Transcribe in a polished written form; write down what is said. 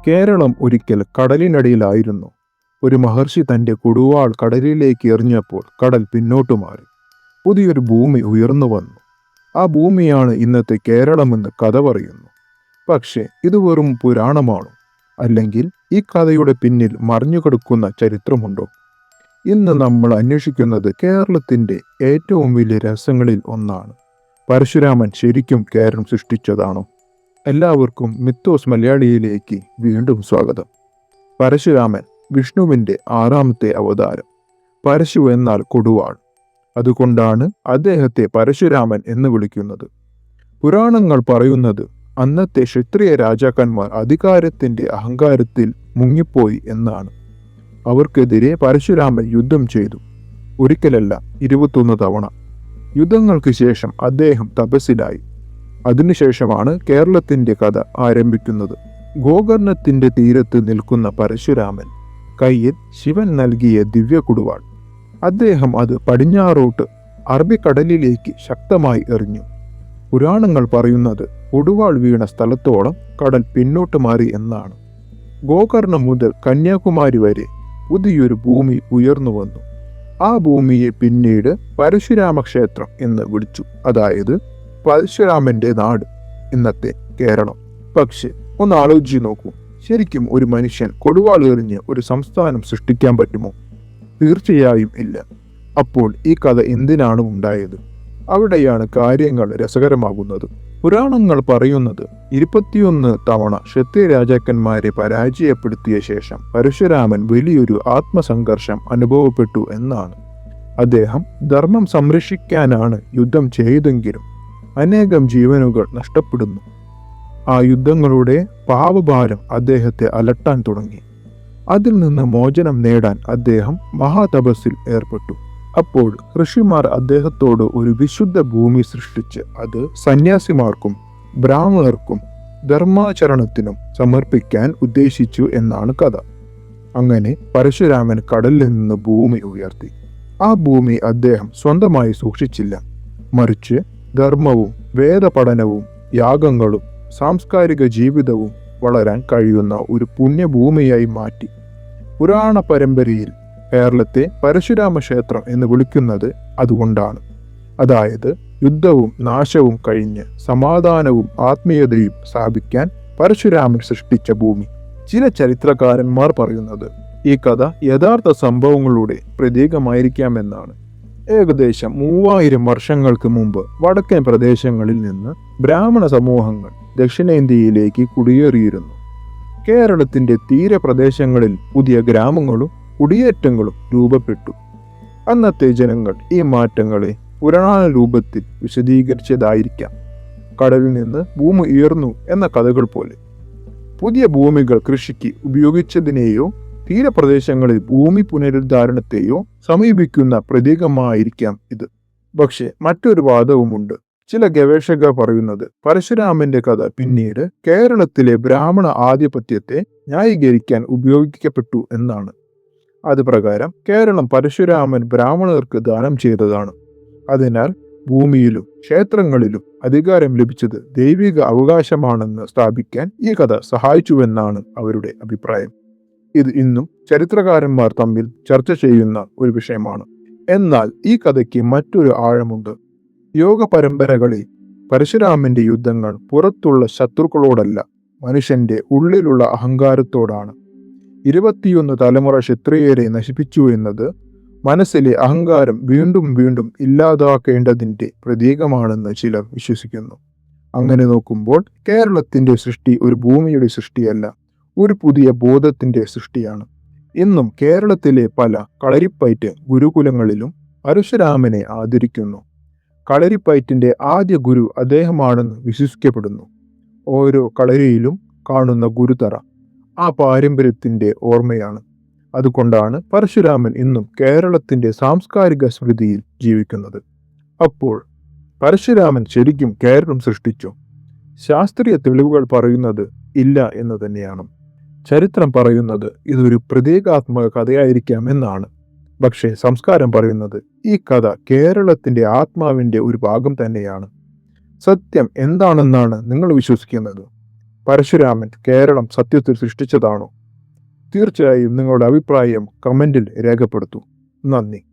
കേരളം ഒരിക്കൽ കടലിനടിയിലായിരുന്നു. ഒരു മഹർഷി തന്റെ കൊടുവാൾ കടലിലേക്ക് എറിഞ്ഞപ്പോൾ കടൽ പിന്നോട്ടു മാറി. പുതിയൊരു ഭൂമി ഉയർന്നു വന്നു. ആ ഭൂമിയാണ് ഇന്നത്തെ കേരളമെന്ന് കഥ പറയുന്നു. പക്ഷേ ഇത് വെറും പുരാണമാണോ? അല്ലെങ്കിൽ ഈ കഥയുടെ പിന്നിൽ മറിഞ്ഞുകിടക്കുന്ന ചരിത്രമുണ്ടോ? ഇന്ന് നമ്മൾ അന്വേഷിക്കുന്നത് കേരളത്തിന്റെ ഏറ്റവും വലിയ രഹസ്യങ്ങളിൽ ഒന്നാണ്. പരശുരാമൻ ശരിക്കും കേരളം സൃഷ്ടിച്ചതാണോ? എല്ലാവർക്കും മിത്തോസ് മലയാളിയിലേക്ക് വീണ്ടും സ്വാഗതം. പരശുരാമൻ വിഷ്ണുവിന്റെ 6ാമത്തെ അവതാരം. പരശു എന്നാൽ കൊടുവാൾ. അതുകൊണ്ടാണ് അദ്ദേഹത്തെ പരശുരാമൻ എന്ന് വിളിക്കുന്നത്. പുരാണങ്ങൾ പറയുന്നത് അന്നത്തെ ക്ഷത്രിയ രാജാക്കന്മാർ അധികാരത്തിന്റെ അഹങ്കാരത്തിൽ മുങ്ങിപ്പോയി എന്നാണ്. അവർക്കെതിരെ പരശുരാമൻ യുദ്ധം ചെയ്തു. ഒരിക്കലല്ല, 21 തവണ. യുദ്ധങ്ങൾക്ക് ശേഷം അദ്ദേഹം തപസ്സിലായി. അതിനുശേഷമാണ് കേരളത്തിന്റെ കഥ ആരംഭിക്കുന്നത്. ഗോകർണത്തിന്റെ തീരത്ത് നിൽക്കുന്ന പരശുരാമൻ കയ്യിൽ ശിവൻ നൽകിയ ദിവ്യ കൊടുവാൾ. അദ്ദേഹം അത് പടിഞ്ഞാറോട്ട് അറബിക്കടലിലേക്ക് ശക്തമായി എറിഞ്ഞു. പുരാണങ്ങൾ പറയുന്നത് കൊടുവാൾ വീണ സ്ഥലത്തോളം കടൽ പിന്നോട്ട് മാറി എന്നാണ്. ഗോകർണം മുതൽ കന്യാകുമാരി വരെ പുതിയൊരു ഭൂമി ഉയർന്നു വന്നു. ആ ഭൂമിയെ പിന്നീട് പരശുരാമ ക്ഷേത്രം എന്ന് വിളിച്ചു. അതായത് പരശുരാമന്റെ നാട്, ഇന്നത്തെ കേരളം. പക്ഷെ ഒന്ന് ആലോചിച്ച് നോക്കൂ, ശരിക്കും ഒരു മനുഷ്യൻ കൊടുവാൾ എറിഞ്ഞ് ഒരു സംസ്ഥാനം സൃഷ്ടിക്കാൻ പറ്റുമോ? തീർച്ചയായും ഇല്ല. അപ്പോൾ ഈ കഥ എന്തിനാണ് ഉണ്ടായത്? അവിടെയാണ് കാര്യങ്ങൾ രസകരമാകുന്നത്. പുരാണങ്ങൾ പറയുന്നത് 21 തവണ ക്ഷത്രിയ രാജാക്കന്മാരെ പരാജയപ്പെടുത്തിയ ശേഷം പരശുരാമൻ വലിയൊരു ആത്മസംഘർഷം അനുഭവപ്പെട്ടു എന്നാണ്. അദ്ദേഹം ധർമ്മം സംരക്ഷിക്കാനാണ് യുദ്ധം ചെയ്തെങ്കിലും അനേകം ജീവനുകൾ നഷ്ടപ്പെടുന്നു. ആ യുദ്ധങ്ങളുടെ പാപഭാരം അദ്ദേഹത്തെ അലട്ടാൻ തുടങ്ങി. അതിൽ നിന്ന് മോചനം നേടാൻ അദ്ദേഹം മഹാതപസ്സിൽ ഏർപ്പെട്ടു. അപ്പോൾ ഋഷിമാർ അദ്ദേഹത്തോട് ഒരു വിശുദ്ധ ഭൂമി സൃഷ്ടിച്ച് അത് സന്യാസിമാർക്കും ബ്രാഹ്മണർക്കും ധർമാചരണത്തിനും സമർപ്പിക്കാൻ ഉദ്ദേശിച്ചു എന്നാണ് കഥ. അങ്ങനെ പരശുരാമൻ കടലിൽ നിന്ന് ഭൂമി ഉയർത്തി. ആ ഭൂമി അദ്ദേഹം സ്വന്തമായി സൂക്ഷിച്ചില്ല, മറിച്ച് ധർമ്മവും വേദപഠനവും യാഗങ്ങളും സാംസ്കാരിക ജീവിതവും വളരാൻ കഴിയുന്ന ഒരു പുണ്യഭൂമിയായി മാറ്റി. പുരാണ പരമ്പരയിൽ കേരളത്തെ പരശുരാമ ക്ഷേത്രം എന്ന് വിളിക്കുന്നത് അതുകൊണ്ടാണ്. അതായത് യുദ്ധവും നാശവും കഴിഞ്ഞ് സമാധാനവും ആത്മീയതയും സ്ഥാപിക്കാൻ പരശുരാമൻ സൃഷ്ടിച്ച ഭൂമി. ചില ചരിത്രകാരന്മാർ പറയുന്നത് ഈ കഥ യഥാർത്ഥ സംഭവങ്ങളുടെ പ്രതീകമായിരിക്കാമെന്നാണ്. ഏകദേശം 3000 വർഷങ്ങൾക്ക് മുമ്പ് വടക്കൻ പ്രദേശങ്ങളിൽ നിന്ന് ബ്രാഹ്മണ സമൂഹങ്ങൾ ദക്ഷിണേന്ത്യയിലേക്ക് കുടിയേറിയിരുന്നു. കേരളത്തിന്റെ തീരപ്രദേശങ്ങളിൽ പുതിയ ഗ്രാമങ്ങളും കുടിയേറ്റങ്ങളും രൂപപ്പെട്ടു. അന്നത്തെ ജനങ്ങൾ ഈ മാറ്റങ്ങളെ പുരാണ രൂപത്തിൽ വിശദീകരിച്ചതായിരിക്കാം. കടലിൽ നിന്ന് ഭൂമി ഉയർന്നു എന്ന കഥകൾ പോലെ. പുതിയ ഭൂമികൾ കൃഷിക്ക് ഉപയോഗിച്ചതിനെയോ തീരപ്രദേശങ്ങളിൽ ഭൂമി പുനരുദ്ധാരണത്തെയോ സമീപിക്കുന്ന പ്രതീകമായിരിക്കാം ഇത്. പക്ഷെ മറ്റൊരു വാദവുമുണ്ട്. ചില ഗവേഷകർ പറയുന്നത് പരശുരാമന്റെ കഥ പിന്നീട് കേരളത്തിലെ ബ്രാഹ്മണ ആധിപത്യത്തെ ന്യായീകരിക്കാൻ ഉപയോഗിക്കപ്പെട്ടു എന്നാണ്. അത് പ്രകാരം കേരളം പരശുരാമൻ ബ്രാഹ്മണർക്ക് ദാനം ചെയ്തതാണ്. അതിനാൽ ഭൂമിയിലും ക്ഷേത്രങ്ങളിലും അധികാരം ലഭിച്ചത് ദൈവിക അവകാശമാണെന്ന് സ്ഥാപിക്കാൻ ഈ കഥ സഹായിച്ചുവെന്നാണ് അവരുടെ അഭിപ്രായം. ഇത് ഇന്നും ചരിത്രകാരന്മാർ തമ്മിൽ ചർച്ച ചെയ്യുന്ന ഒരു വിഷയമാണ്. എന്നാൽ ഈ കഥയ്ക്ക് മറ്റൊരു ആഴമുണ്ട്. യോഗ പരമ്പരകളിൽ പരശുരാമന്റെ യുദ്ധങ്ങൾ പുറത്തുള്ള ശത്രുക്കളോടല്ല, മനുഷ്യന്റെ ഉള്ളിലുള്ള അഹങ്കാരത്തോടാണ്. 21 തലമുറ ക്ഷത്രിയരെ നശിപ്പിച്ചു എന്നത് മനസ്സിലെ അഹങ്കാരം വീണ്ടും വീണ്ടും ഇല്ലാതാക്കേണ്ടതിന്റെ പ്രതീകമാണെന്ന് ചിലർ വിശ്വസിക്കുന്നു. അങ്ങനെ നോക്കുമ്പോൾ കേരളത്തിന്റെ സൃഷ്ടി ഒരു ഭൂമിയുടെ സൃഷ്ടിയല്ല, ഒരു പുതിയ ബോധത്തിന്റെ സൃഷ്ടിയാണ്. ഇന്നും കേരളത്തിലെ പല കളരിപ്പയറ്റ് ഗുരുകുലങ്ങളിലും പരശുരാമനെ ആദരിക്കുന്നു. കളരിപ്പയറ്റിന്റെ ആദ്യ ഗുരു അദ്ദേഹമാണെന്ന് വിശ്വസിക്കപ്പെടുന്നു. ഓരോ കളരിയിലും കാണുന്ന ഗുരുതറ ആ പാരമ്പര്യത്തിന്റെ ഓർമ്മയാണ്. അതുകൊണ്ടാണ് പരശുരാമൻ ഇന്നും കേരളത്തിന്റെ സാംസ്കാരിക സ്മൃതിയിൽ ജീവിക്കുന്നത്. അപ്പോൾ പരശുരാമൻ ശരിക്കും കേരളം സൃഷ്ടിച്ചോ? ശാസ്ത്രീയ തെളിവുകൾ പറയുന്നത് ഇല്ല എന്ന് തന്നെയാണ്. ചരിത്രം പറയുന്നത് ഇതൊരു പ്രതീകാത്മക കഥയായിരിക്കാം എന്നാണ്. പക്ഷേ സംസ്കാരം പറയുന്നത് ഈ കഥ കേരളത്തിന്റെ ആത്മാവിന്റെ ഒരു ഭാഗം തന്നെയാണ്. സത്യം എന്താണെന്നാണ് നിങ്ങൾ വിശ്വസിക്കുന്നത്? പരശുരാമൻ കേരളം സത്യത്തിൽ സൃഷ്ടിച്ചതാണോ? തീർച്ചയായും നിങ്ങളുടെ അഭിപ്രായം കമന്റിൽ രേഖപ്പെടുത്തൂ. നന്ദി.